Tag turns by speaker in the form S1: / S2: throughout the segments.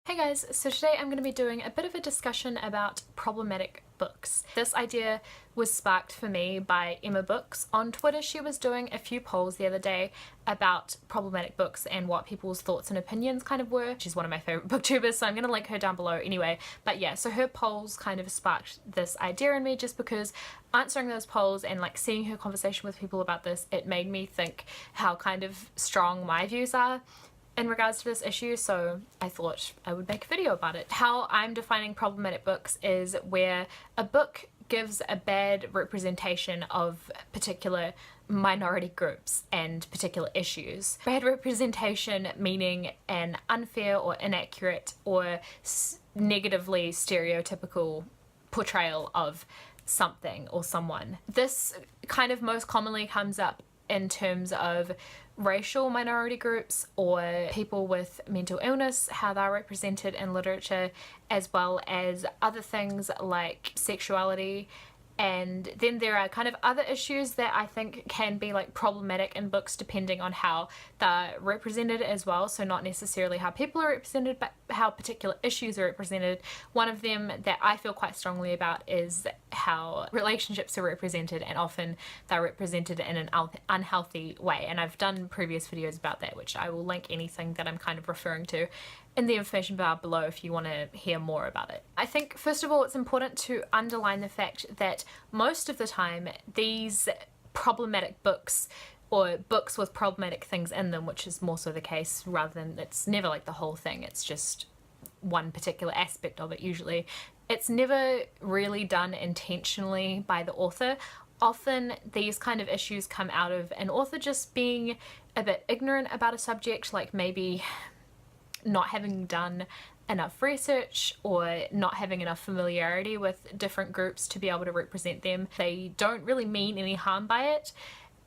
S1: Hey guys, so today I'm going to be doing a bit of a discussion about problematic books. This idea was sparked for me by Emma Books. On Twitter she was doing a few polls the other day about problematic books and what people's thoughts and opinions kind of were. She's one of my favourite booktubers, so I'm going to link her down below anyway. But yeah, so her polls kind of sparked this idea in me just because answering those polls and like seeing her conversation with people about this, it made me think how kind of strong my views are in regards to this issue, so I thought I would make a video about it. How I'm defining problematic books is where a book gives a bad representation of particular minority groups and particular issues. Bad representation meaning an unfair or inaccurate or negatively stereotypical portrayal of something or someone. This kind of most commonly comes up in terms of racial minority groups or people with mental illness, how they're represented in literature, as well as other things like sexuality. And then there are kind of other issues that I think can be like problematic in books depending on how they're represented as well. So not necessarily how people are represented, but how particular issues are represented. One of them that I feel quite strongly about is how relationships are represented, and often they're represented in an unhealthy way. And I've done previous videos about that, which I will link anything that I'm kind of referring to in the information bar below if you want to hear more about it. I think first of all it's important to underline the fact that most of the time these problematic books or books with problematic things in them, which is more so the case rather than it's never like the whole thing, it's just one particular aspect of it usually. It's never really done intentionally by the author. Often these kind of issues come out of an author just being a bit ignorant about a subject, like maybe not having done enough research or not having enough familiarity with different groups to be able to represent them. They don't really mean any harm by it,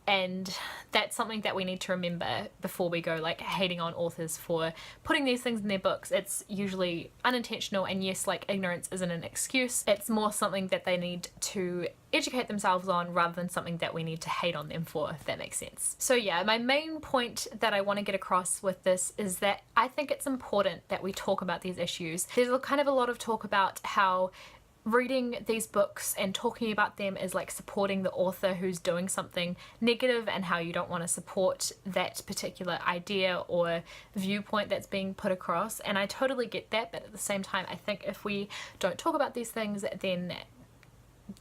S1: and that's something that we need to remember before we go like hating on authors for putting these things in their books. It's usually unintentional, and yes, like ignorance isn't an excuse. It's more something that they need to educate themselves on rather than something that we need to hate on them for, if that makes sense. So yeah, my main point that I want to get across with this is that I think it's important that we talk about these issues. There's kind of a lot of talk about how reading these books and talking about them is like supporting the author who's doing something negative, and how you don't want to support that particular idea or viewpoint that's being put across. And I totally get that, but at the same time I think if we don't talk about these things then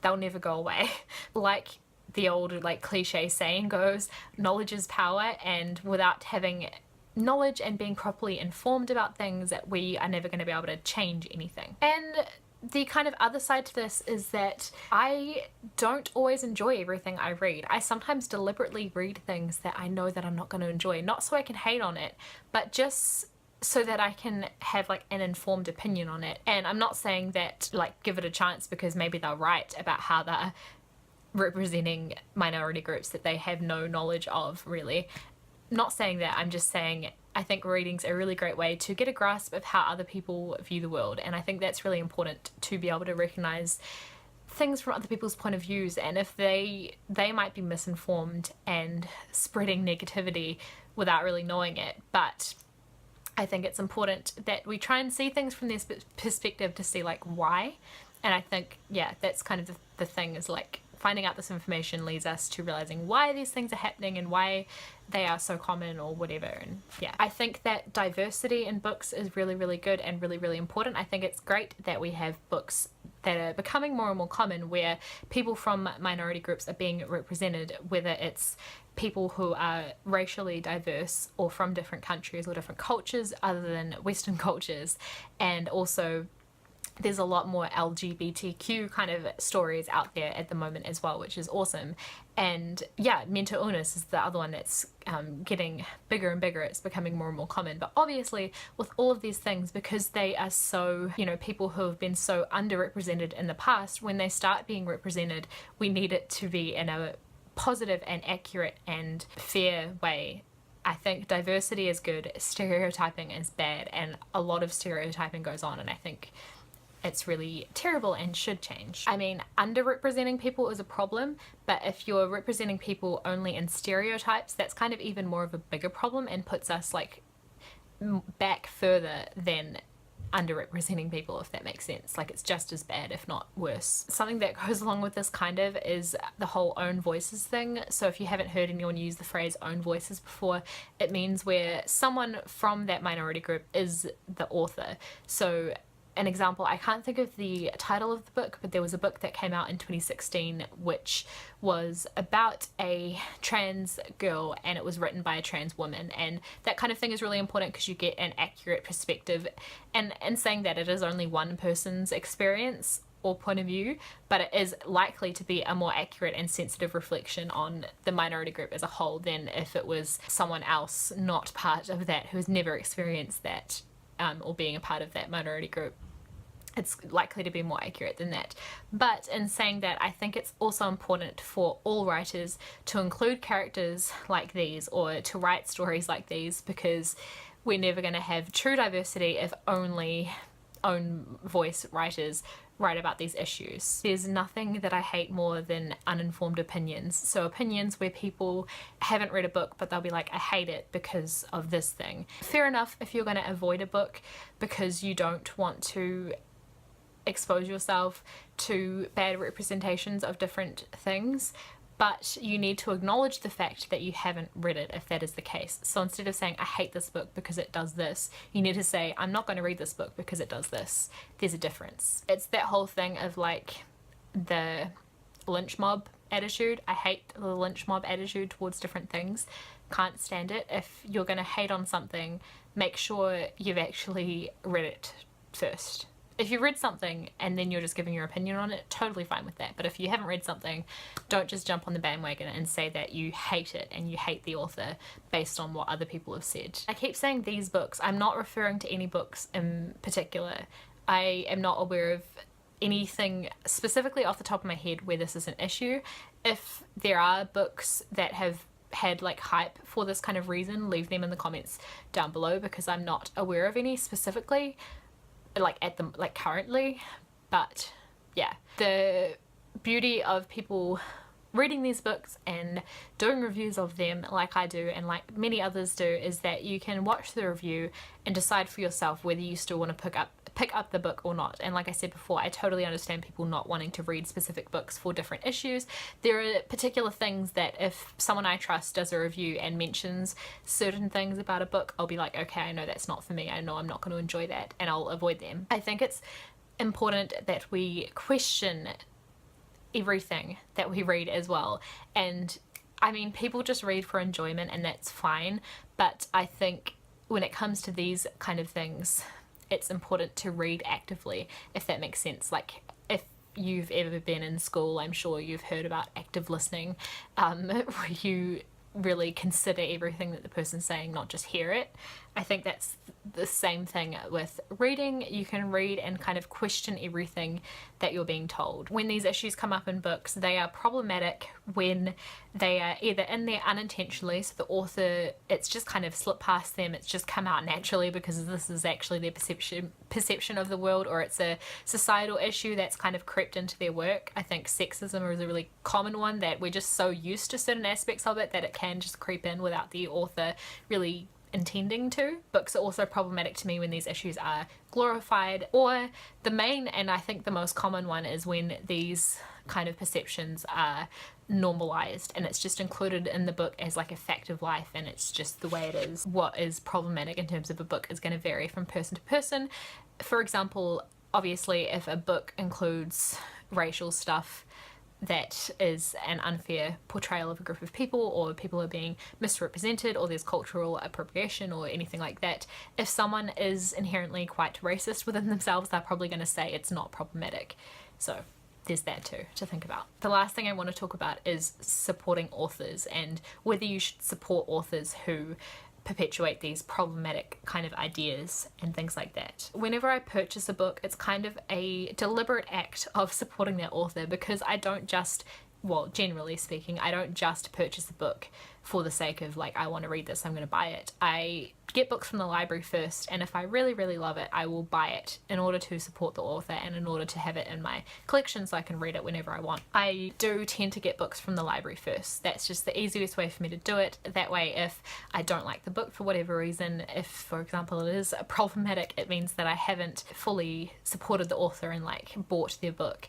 S1: they'll never go away. Like the old like cliche saying goes, knowledge is power, and without having knowledge and being properly informed about things, that we are never going to be able to change anything. And the kind of other side to this is that I don't always enjoy everything I read. I sometimes deliberately read things that I know that I'm not going to enjoy, not so I can hate on it, but just so that I can have like an informed opinion on it. And I'm not saying that like give it a chance because maybe they're right about how they're representing minority groups that they have no knowledge of, really. Not saying that, I'm just saying I think reading's a really great way to get a grasp of how other people view the world, and I think that's really important to be able to recognize things from other people's point of views, and if they might be misinformed and spreading negativity without really knowing it. But I think it's important that we try and see things from their perspective to see like why, and I think yeah, that's kind of the thing, is like finding out this information leads us to realizing why these things are happening and why they are so common or whatever. And yeah, I think that diversity in books is really, really good and really, really important. I think it's great that we have books that are becoming more and more common where people from minority groups are being represented, whether it's people who are racially diverse or from different countries or different cultures other than Western cultures. And also there's a lot more LGBTQ kind of stories out there at the moment as well, which is awesome. And yeah, mental illness is the other one that's getting bigger and bigger. It's becoming more and more common. But obviously with all of these things, because they are so, you know, people who have been so underrepresented in the past, when they start being represented, we need it to be in a positive and accurate and fair way. I think diversity is good, stereotyping is bad, and a lot of stereotyping goes on, and I think it's really terrible and should change. I mean, underrepresenting people is a problem, but if you're representing people only in stereotypes, that's kind of even more of a bigger problem and puts us like back further than underrepresenting people, if that makes sense. Like, it's just as bad, if not worse. Something that goes along with this kind of is the whole own voices thing. So if you haven't heard anyone use the phrase own voices before, it means where someone from that minority group is the author. So an example, I can't think of the title of the book, but there was a book that came out in 2016 which was about a trans girl, and it was written by a trans woman, and that kind of thing is really important because you get an accurate perspective, and saying that it is only one person's experience or point of view, but it is likely to be a more accurate and sensitive reflection on the minority group as a whole than if it was someone else not part of that who has never experienced that, or being a part of that minority group. It's likely to be more accurate than that. But in saying that, I think it's also important for all writers to include characters like these, or to write stories like these, because we're never going to have true diversity if only own voice writers write about these issues. There's nothing that I hate more than uninformed opinions. So opinions where people haven't read a book but they'll be like, I hate it because of this thing. Fair enough if you're going to avoid a book because you don't want to expose yourself to bad representations of different things, but you need to acknowledge the fact that you haven't read it if that is the case. So instead of saying, I hate this book because it does this, you need to say, I'm not going to read this book because it does this. There's a difference. It's that whole thing of like the lynch mob attitude. I hate the lynch mob attitude towards different things. Can't stand it. If you're going to hate on something, make sure you've actually read it first. If you've read something and then you're just giving your opinion on it, totally fine with that. But if you haven't read something, don't just jump on the bandwagon and say that you hate it and you hate the author based on what other people have said. I keep saying these books. I'm not referring to any books in particular. I am not aware of anything specifically off the top of my head where this is an issue. If there are books that have had like hype for this kind of reason, leave them in the comments down below, because I'm not aware of any specifically, like at the currently. But yeah, the beauty of people reading these books and doing reviews of them like I do and like many others do is that you can watch the review and decide for yourself whether you still want to pick up the book or not. And like I said before, I totally understand people not wanting to read specific books for different issues. There are particular things that if someone I trust does a review and mentions certain things about a book, I'll be like, okay, I know that's not for me. I know I'm not going to enjoy that, and I'll avoid them. I think it's important that we question everything that we read as well. And I mean, people just read for enjoyment and that's fine, but I think when it comes to these kind of things, it's important to read actively, if that makes sense. Like, if you've ever been in school, I'm sure you've heard about active listening, where you really consider everything that the person's saying, not just hear it. I think that's the same thing with reading. You can read and kind of question everything that you're being told. When these issues come up in books, they are problematic when they are either in there unintentionally, so the author, it's just kind of slipped past them, it's just come out naturally because this is actually their perception of the world, or it's a societal issue that's kind of crept into their work. I think sexism is a really common one, that we're just so used to certain aspects of it that it can just creep in without the author really intending to. Books are also problematic to me when these issues are glorified, or the main and I think the most common one is when these kind of perceptions are normalized and it's just included in the book as like a fact of life and it's just the way it is. What is problematic in terms of a book is going to vary from person to person. For example, obviously if a book includes racial stuff that is an unfair portrayal of a group of people, or people are being misrepresented, or there's cultural appropriation or anything like that, if someone is inherently quite racist within themselves, they're probably going to say it's not problematic. So there's that too to think about. The last thing I want to talk about is supporting authors and whether you should support authors who perpetuate these problematic kind of ideas and things like that. Whenever I purchase a book, it's kind of a deliberate act of supporting that author, because I don't just well, generally speaking, I don't just purchase a book for the sake of like, I want to read this, I'm going to buy it. I get books from the library first, and if I really, really love it, I will buy it in order to support the author and in order to have it in my collection so I can read it whenever I want. I do tend to get books from the library first. That's just the easiest way for me to do it. That way, if I don't like the book for whatever reason, if for example it is problematic, it means that I haven't fully supported the author and like bought their book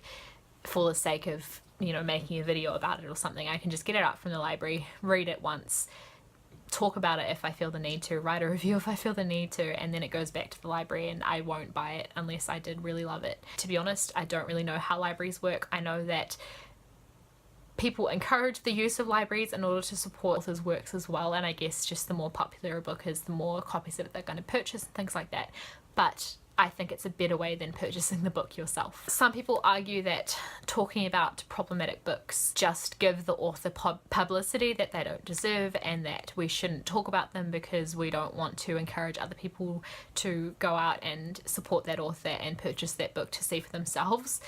S1: for the sake of, you know, making a video about it or something. I can just get it out from the library, read it once, talk about it if I feel the need to, write a review if I feel the need to, and then it goes back to the library, and I won't buy it unless I did really love it. To be honest, I don't really know how libraries work. I know that people encourage the use of libraries in order to support authors' works as well, and I guess just the more popular a book is, the more copies of it they're going to purchase and things like that. But I think it's a better way than purchasing the book yourself. Some people argue that talking about problematic books just give the author publicity that they don't deserve, and that we shouldn't talk about them because we don't want to encourage other people to go out and support that author and purchase that book to see for themselves.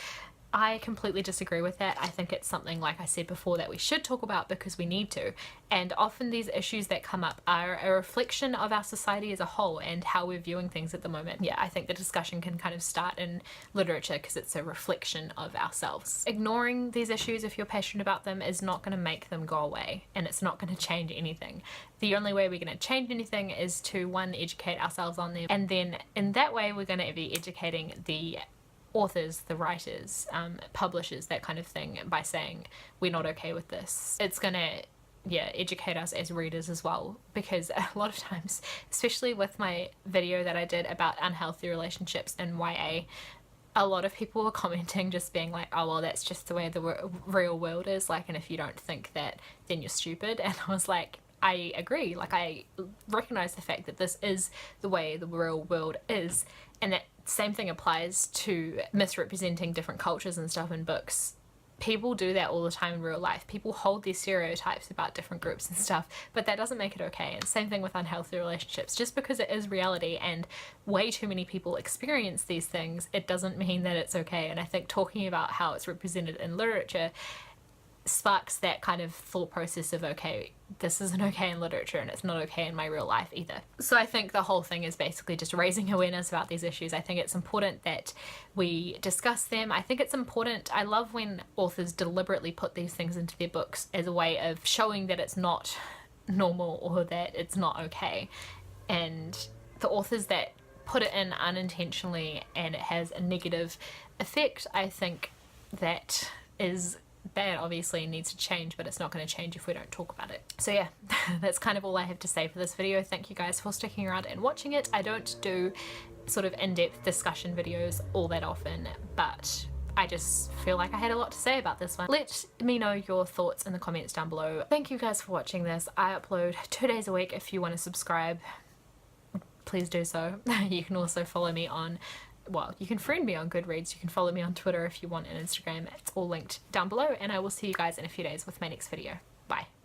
S1: I completely disagree with that. I think it's something, like I said before, that we should talk about because we need to. And often these issues that come up are a reflection of our society as a whole and how we're viewing things at the moment. Yeah, I think the discussion can kind of start in literature because it's a reflection of ourselves. Ignoring these issues, if you're passionate about them, is not going to make them go away, and it's not going to change anything. The only way we're going to change anything is to, one, educate ourselves on them, and then in that way we're going to be educating the authors, the writers, publishers, that kind of thing, by saying we're not okay with this. It's gonna, yeah, educate us as readers as well, because a lot of times, especially with my video that I did about unhealthy relationships in YA, a lot of people were commenting just being like, oh well, that's just the way the real world is, like, and if you don't think that, then you're stupid. And I was like, I agree, like I recognize the fact that this is the way the real world is, and that same thing applies to misrepresenting different cultures and stuff in books. People do that all the time in real life. People hold these stereotypes about different groups and stuff, but that doesn't make it okay. And same thing with unhealthy relationships. Just because it is reality and way too many people experience these things, it doesn't mean that it's okay. And I think talking about how it's represented in literature sparks that kind of thought process of, okay, this isn't okay in literature and it's not okay in my real life either. So I think the whole thing is basically just raising awareness about these issues. I think it's important that we discuss them. I think it's important, I love when authors deliberately put these things into their books as a way of showing that it's not normal or that it's not okay. And the authors that put it in unintentionally and it has a negative effect, I think that obviously needs to change, but it's not going to change if we don't talk about it. So yeah, that's kind of all I have to say for this video. Thank you guys for sticking around and watching it. I don't do sort of in-depth discussion videos all that often, but I just feel like I had a lot to say about this one. Let me know your thoughts in the comments down below. Thank you guys for watching this. I upload 2 days a week. If you want to subscribe, please do so. You can also follow me on, well, you can friend me on Goodreads, you can follow me on Twitter if you want, and Instagram. It's all linked down below, and I will see you guys in a few days with my next video. Bye.